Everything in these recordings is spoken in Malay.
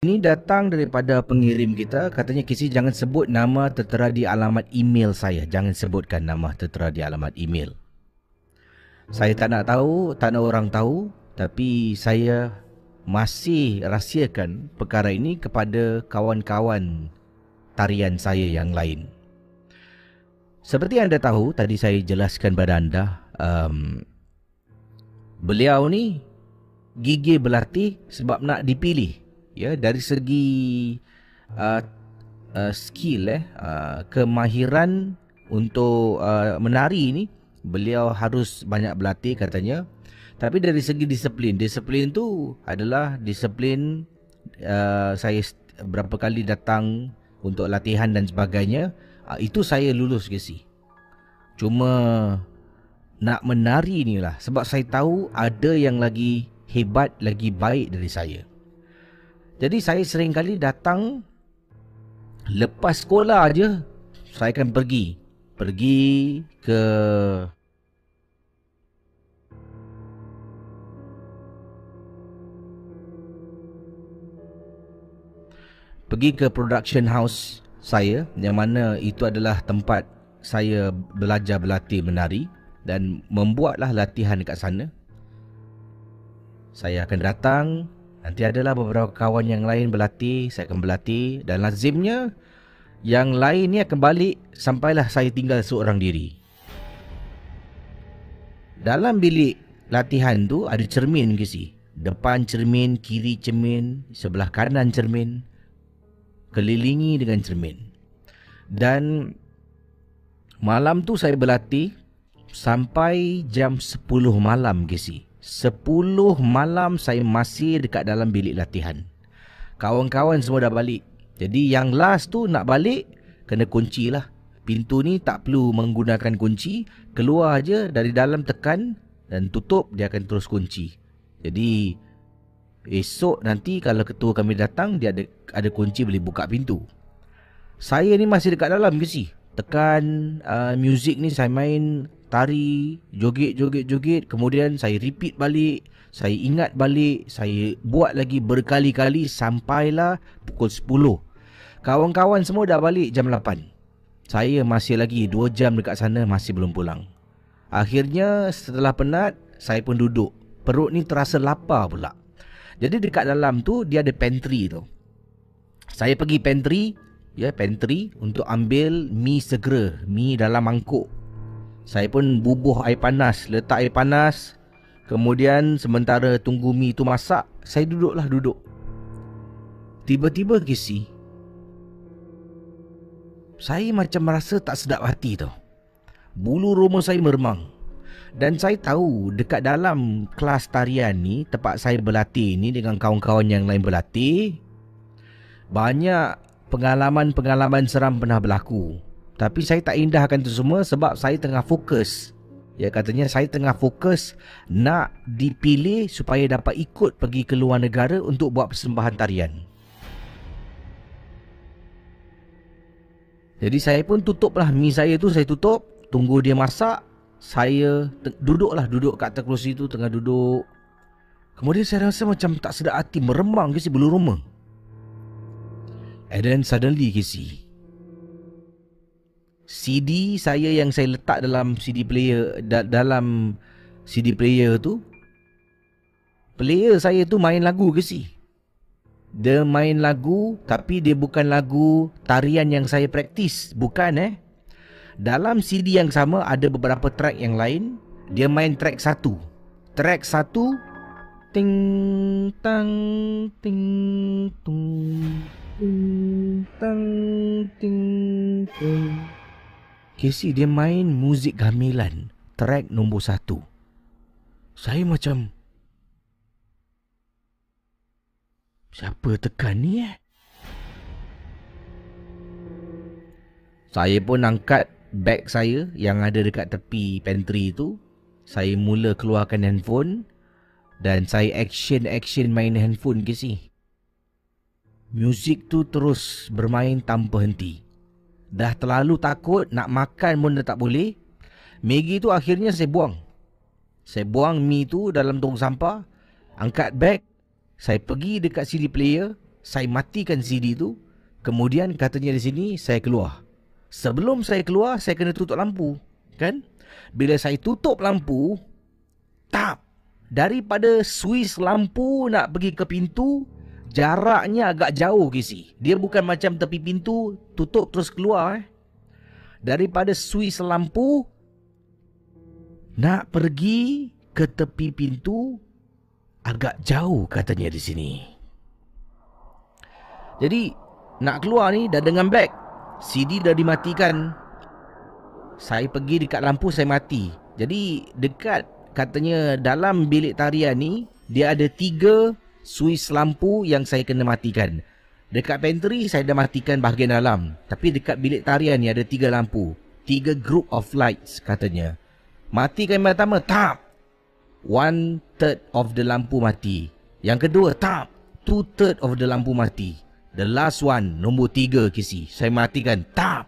Ini datang daripada pengirim kita. Katanya Casey jangan sebut nama tertera di alamat email saya. Jangan sebutkan nama tertera di alamat email. Saya tak nak tahu, tak nak orang tahu. Tapi saya masih rahsiakan perkara ini kepada kawan-kawan tarian saya yang lain. Seperti anda tahu, tadi saya jelaskan pada anda, beliau ni gigih berlatih sebab nak dipilih. Ya, dari segi skill, kemahiran untuk menari ni, beliau harus banyak berlatih katanya. Tapi dari segi disiplin, disiplin tu adalah disiplin saya berapa kali datang untuk latihan dan sebagainya. Itu saya lulus ke si. Cuma nak menari ni lah, sebab saya tahu ada yang lagi hebat, lagi baik dari saya. Jadi saya sering kali datang lepas sekolah aja, saya akan pergi ke production house saya, yang mana itu adalah tempat saya belajar berlatih menari dan membuatlah latihan dekat sana. Saya akan datang, nanti adalah beberapa kawan yang lain berlatih, saya akan berlatih, dan lazimnya yang lain ni akan balik sampailah saya tinggal seorang diri. Dalam bilik latihan tu ada cermin ke si. Depan cermin, kiri cermin, sebelah kanan cermin, kelilingi dengan cermin. Dan malam tu saya berlatih sampai jam 10 malam ke si. 10 malam saya masih dekat dalam bilik latihan. Kawan-kawan semua dah balik. Jadi yang last tu nak balik, kena kunci lah. Pintu ni tak perlu menggunakan kunci. Keluar aja dari dalam, tekan dan tutup, dia akan terus kunci. Jadi esok nanti kalau ketua kami datang, dia ada kunci, boleh buka pintu. Saya ni masih dekat dalam ke si. Tekan muzik ni, saya main, tari, joget. Kemudian saya repeat balik, saya ingat balik, saya buat lagi berkali-kali sampailah pukul 10. Kawan-kawan semua dah balik jam 8. Saya masih lagi 2 jam dekat sana, masih belum pulang. Akhirnya setelah penat, saya pun duduk. Perut ni terasa lapar pula. Jadi dekat dalam tu dia ada pantry tu. Saya pergi pantry untuk ambil mi segera, mi dalam mangkuk. Saya pun bubuh air panas, letak air panas. Kemudian sementara tunggu mi tu masak, saya duduk. Tiba-tiba kisi, saya macam merasa tak sedap hati tau. Bulu roma saya meremang. Dan saya tahu dekat dalam kelas tarian ni, tempat saya berlatih ni dengan kawan-kawan yang lain berlatih, banyak pengalaman-pengalaman seram pernah berlaku. Tapi saya tak indahkan itu semua sebab saya tengah fokus. Ya, katanya saya tengah fokus nak dipilih supaya dapat ikut pergi ke luar negara untuk buat persembahan tarian. Jadi saya pun tutuplah mi saya tu, saya tutup, tunggu dia masak. Saya duduk kat atas kerusi tu, tengah duduk. Kemudian saya rasa macam tak sedap hati, meremang ke si bulu roma. And then suddenly ke si, CD saya yang saya letak dalam CD player, dalam CD player tu, player saya tu main lagu ke si. Dia main lagu, tapi dia bukan lagu tarian yang saya praktis. Bukan Dalam CD yang sama ada beberapa track yang lain. Dia main track satu. Track satu, ting tang ting tung, ting tang ting tung. Casey dia main muzik gamelan, track nombor 1. Saya macam, siapa tekan ni Saya pun angkat beg saya yang ada dekat tepi pantry tu. Saya mula keluarkan handphone dan saya action main handphone ke si. Muzik tu terus bermain tanpa henti. Dah terlalu takut, nak makan pun dah tak boleh. Maggi tu akhirnya saya buang. Saya buang mi tu dalam tong sampah. Angkat beg, saya pergi dekat CD player. Saya matikan CD tu. Kemudian katanya di sini saya keluar. Sebelum saya keluar, saya kena tutup lampu, kan? Bila saya tutup lampu, tap, daripada suis lampu nak pergi ke pintu, jaraknya agak jauh Casey. Dia bukan macam tepi pintu tutup terus keluar. Daripada suis lampu nak pergi ke tepi pintu agak jauh katanya di sini. Jadi nak keluar ni dah dengan beg, CD dah dimatikan. Saya pergi dekat lampu, saya mati. Jadi dekat, katanya dalam bilik tarian ni dia ada 3 suis lampu yang saya kena matikan. Dekat pantry saya dah matikan bahagian dalam, tapi dekat bilik tarian ni ada 3 lampu, 3 group of lights katanya. Matikan yang pertama, tap, 1/3 of the lampu mati. Yang kedua, tap, 2/3 of the lampu mati. The last one, nombor 3 Casey, saya matikan, tap.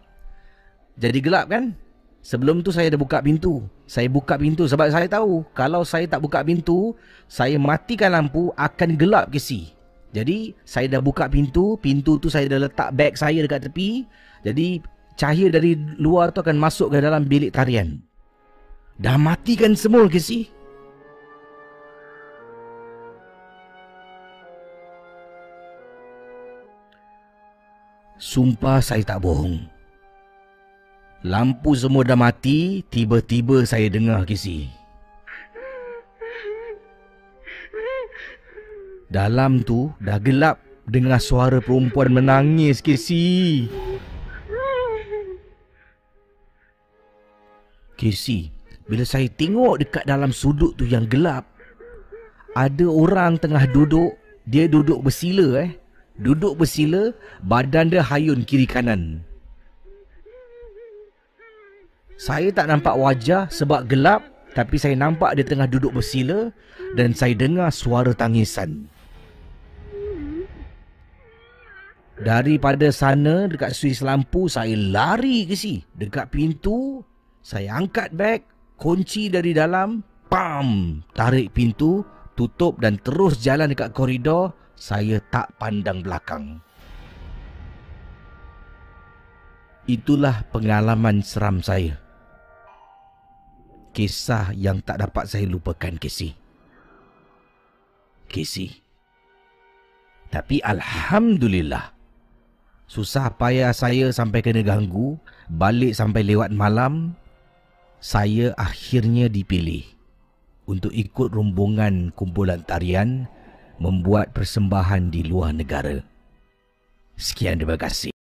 Jadi gelap kan? Sebelum tu saya dah buka pintu. Saya buka pintu sebab saya tahu kalau saya tak buka pintu, saya matikan lampu akan gelap Casey. Jadi saya dah buka pintu. Pintu tu saya dah letak beg saya dekat tepi. Jadi cahaya dari luar tu akan masuk ke dalam bilik tarian. Dah matikan semua Casey. Sumpah saya tak bohong. Lampu semua dah mati, tiba-tiba saya dengar Casey. Dalam tu dah gelap, dengar suara perempuan menangis Casey. Casey, bila saya tengok dekat dalam sudut tu yang gelap, ada orang tengah duduk. Dia duduk bersila Duduk bersila, badan dia hayun kiri kanan. Saya tak nampak wajah sebab gelap, tapi saya nampak dia tengah duduk bersila dan saya dengar suara tangisan. Daripada sana, dekat suis lampu, saya lari ke si. Dekat pintu, saya angkat beg, kunci dari dalam, pam, tarik pintu, tutup dan terus jalan dekat koridor. Saya tak pandang belakang. Itulah pengalaman seram saya. Kisah yang tak dapat saya lupakan, Casey. Tapi Alhamdulillah, susah payah saya sampai kena ganggu, balik sampai lewat malam, saya akhirnya dipilih untuk ikut rombongan kumpulan tarian membuat persembahan di luar negara. Sekian, terima kasih.